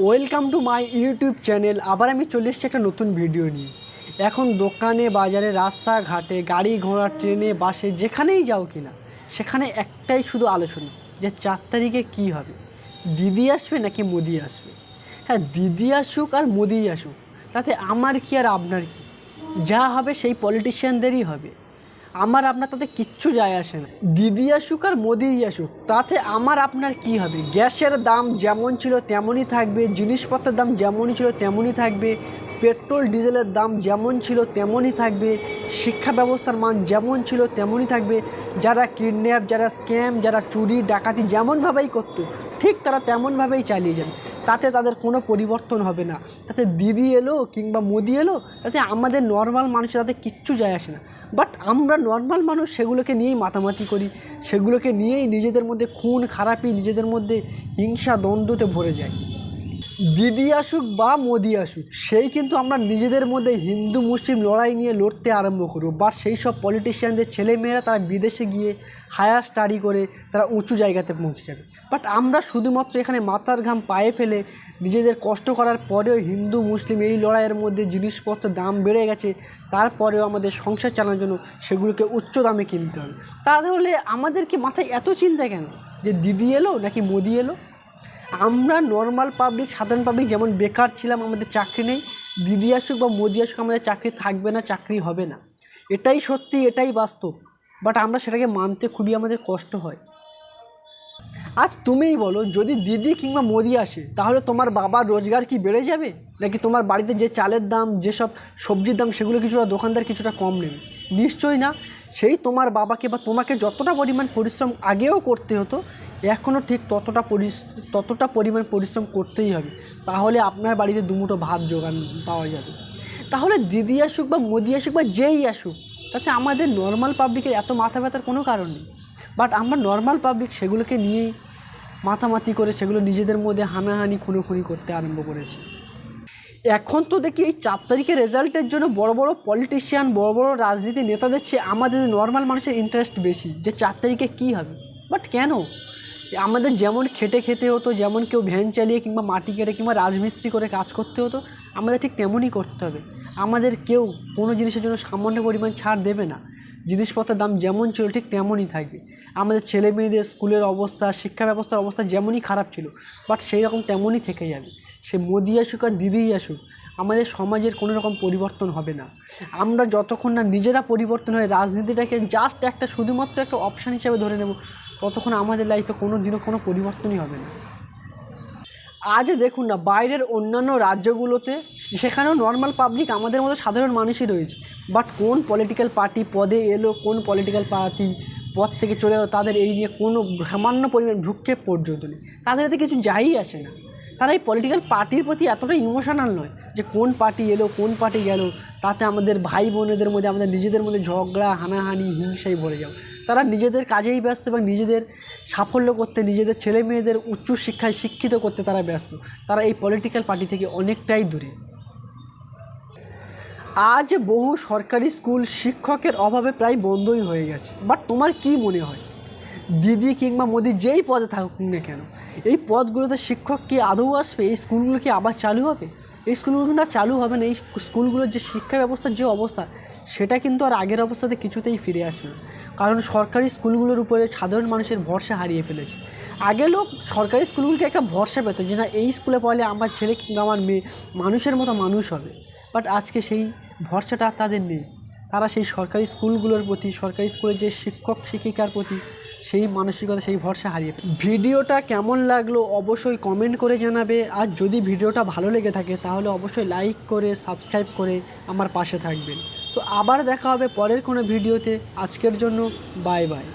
Welcome to my YouTube channel. আবার আমি চলে এসেছি একটা নতুন ভিডিও নিয়ে। এখন দোকানে, বাজারে, রাস্তাঘাটে, গাড়ি ঘোড়া, ট্রেনে, বাসে যেখানেই যাও কিনা সেখানে একটাই শুধু আলোচনা যে 4 তারিখে কী হবে, দিদি আসবে নাকি মোদি আসবে। হ্যাঁ, দিদি আসুক আর মোদি আসুক, তাতে আমার কি আর আপনার কি, যা হবে সেই পলিটিশিয়ানদেরই হবে। আমার আপনার তাতে কিচ্ছু যায় আসে না। দিদি আসুক আর মোদি আসুক, তাতে আমার আপনার কি হবে। গ্যাসের দাম যেমন ছিল তেমনই থাকবে, জিনিসপত্রের দাম যেমনই ছিল তেমনই থাকবে, পেট্রোল ডিজেলের দাম যেমন ছিল তেমনই থাকবে, শিক্ষা ব্যবস্থার মান যেমন ছিল তেমনই থাকবে। যারা কিডন্যাপ, যারা স্ক্যাম, যারা চুরি ডাকাতি যেমনভাবেই করতো ঠিক তারা তেমনভাবেই চালিয়ে যাবে, তাতে তাদের কোনো পরিবর্তন হবে না। তাতে দিদি এলো কিংবা মোদি এলো, তাতে আমাদের নর্মাল মানুষের তাতে কিচ্ছু যায় আসে না। বাট আমরা নর্মাল মানুষ সেগুলোকে নিয়েই মাতামাতি করি, সেগুলোকে নিয়েই নিজেদের মধ্যে খুন খারাপি, নিজেদের মধ্যে হিংসা দ্বন্দ্বতে ভরে যায়। দিদি আসুক বা মোদি আসুক, সেই কিন্তু আমরা নিজেদের মধ্যে হিন্দু মুসলিম লড়াই নিয়ে লড়তে আরম্ভ করবো। বা সেই সব পলিটিশিয়ানদের ছেলেমেয়েরা তারা বিদেশে গিয়ে হায়ার স্টাডি করে তারা উঁচু জায়গাতে পৌঁছে যাবে। বাট আমরা শুধুমাত্র এখানে মাথার ঘাম পায়ে ফেলে নিজেদের কষ্ট করার পরেও হিন্দু মুসলিম এই লড়াইয়ের মধ্যে জিনিসপত্রের দাম বেড়ে গেছে, তারপরেও আমাদের সংসার চালানোর জন্য সেগুলোকে উচ্চ দামে কিনতে হবে। তাহলে আমাদেরকে মাথায় এত চিন্তা কেন যে দিদি এলো নাকি মোদি এলো? আমরা নর্মাল পাবলিক, সাধারণ পাবলিক যেমন বেকার ছিলাম, আমাদের চাকরি নেই, দিদি আসুক বা মোদি আসুক আমাদের চাকরি থাকবে না, চাকরি হবে না। এটাই সত্যি, এটাই বাস্তব। বাট আমরা সেটাকে মানতে খুবই আমাদের কষ্ট হয়। আজ তুমিই বলো, যদি দিদি কিংবা মোদি আসে তাহলে তোমার বাবার রোজগার কি বেড়ে যাবে, নাকি তোমার বাড়িতে যে চালের দাম, যেসব সবজির দাম সেগুলো কিছুটা দোকানদার কিছুটা কম নেবে? নিশ্চয়ই না। সেই তোমার বাবাকে বা তোমাকে যতটা পরিমাণ পরিশ্রম আগেও করতে হতো, এখনও ঠিক ততটা পরিমাণ পরিশ্রম করতেই হবে, তাহলে আপনার বাড়িতে দুমুঠো ভাত জোগান পাওয়া যাবে। তাহলে দিদি আসুক বা মোদি আসুক বা যেই আসুক, তাতে আমাদের নর্মাল পাবলিকের এত মাথা ব্যথার কোনো কারণ নেই। বাট আমরা নর্মাল পাবলিক সেগুলোকে নিয়েই মাতামাতি করে সেগুলো নিজেদের মধ্যে হানাহানি খুনোখুনি করতে আরম্ভ করেছি। এখন তো দেখি এই 4 তারিখের রেজাল্টের জন্য বড় বড় পলিটিশিয়ান, বড় বড় রাজনীতি নেতাদের চেয়ে আমাদের নর্মাল মানুষের ইন্টারেস্ট বেশি যে 4 তারিখে কী হবে। বাট কেন? আমাদের যেমন খেটে খেতে হতো, যেমন কেউ ভ্যান চালিয়ে কিংবা মাটি কেটে কিংবা রাজমিস্ত্রি করে কাজ করতে হতো, আমাদের ঠিক তেমনই করতে হবে। আমাদের কেউ কোনো জিনিসের জন্য সামান্য পরিমাণ ছাড় দেবে না। জিনিসপত্রের দাম যেমন ছিল ঠিক তেমনই থাকবে। আমাদের ছেলে মেয়েদের স্কুলের অবস্থা, শিক্ষা ব্যবস্থার অবস্থা যেমনই খারাপ ছিল, বাট সেই রকম তেমনই থেকে যাবে। সে মোদি আসুক আর দিদিই আসুক, আমাদের সমাজের কোনো রকম পরিবর্তন হবে না। আমরা যতক্ষণ না নিজেরা পরিবর্তন হয়ে রাজনীতিটাকে জাস্ট একটা শুধুমাত্র একটা অপশান হিসেবে ধরে নেব, ততক্ষণ আমাদের লাইফে কোনো দিনও কোনো পরিবর্তনই হবে না। আজ দেখুন না, বাইরের অন্যান্য রাজ্যগুলোতে সেখানেও নর্মাল পাবলিক আমাদের মতো সাধারণ মানুষই রয়েছে, বাট কোন পলিটিক্যাল পার্টি পদে এলো, কোন পলিটিক্যাল পার্টি পদ থেকে চলে গেলো, তাদের এই নিয়ে কোনো সামান্য পরিমাণ ভ্রুক্ষেপ পর্যন্ত নেই। তাদের এতে কিছু যাই আসে না। তারা এই পলিটিক্যাল পার্টির প্রতি এতটা ইমোশনাল নয় যে কোন পার্টি এলো কোন পার্টি গেল, তাতে আমাদের ভাই বোনেদের মধ্যে, আমাদের নিজেদের মধ্যে ঝগড়া হানাহানি হিংসায় ভরে যাও। তারা নিজেদের কাজেই ব্যস্ত এবং নিজেদের সাফল্য করতে, নিজেদের ছেলে মেয়েদের উচ্চ শিক্ষায় শিক্ষিত করতে তারা ব্যস্ত। তারা এই পলিটিক্যাল পার্টি থেকে অনেকটাই দূরে। আজ বহু সরকারি স্কুল শিক্ষকের অভাবে প্রায় বন্ধই হয়ে গেছে। বাট তোমার কি মনে হয়, দিদি কিংবা মোদি যেই পদে থাকুক না কেন, এই পদগুলোতে শিক্ষক কি আদৌ আসবে? এই স্কুলগুলো কি আবার চালু হবে? এই স্কুলগুলো কিন্তু আর চালু হবে না। এই স্কুলগুলোর যে শিক্ষা ব্যবস্থার যে অবস্থা, সেটা কিন্তু আর আগের অবস্থাতে কিছুতেই ফিরে আসবে না। কারণ সরকারি স্কুলগুলোর উপরে সাধারণ মানুষের ভরসা হারিয়ে ফেলেছে। আগে লোক সরকারি স্কুলগুলোকে একটা ভরসা পেত যে না, এই স্কুলে পড়লে আমার ছেলে কিংবা আমার মেয়ে মানুষের মতো মানুষ হবে। বাট আজকে সেই ভরসাটা তাদের নেই। তারা সেই সরকারি স্কুলগুলোর প্রতি, সরকারি স্কুলের যে শিক্ষক শিক্ষিকার প্রতি সেই মানসিকতা, সেই ভরসা হারিয়ে ফেলে। ভিডিওটা কেমন লাগলো অবশ্যই কমেন্ট করে জানাবে। আর যদি ভিডিওটা ভালো লেগে থাকে তাহলে অবশ্যই লাইক করে সাবস্ক্রাইব করে আমার পাশে থাকবেন। তো আবার দেখা হবে পরের কোনো ভিডিওতে। আজকের জন্য বাই বাই।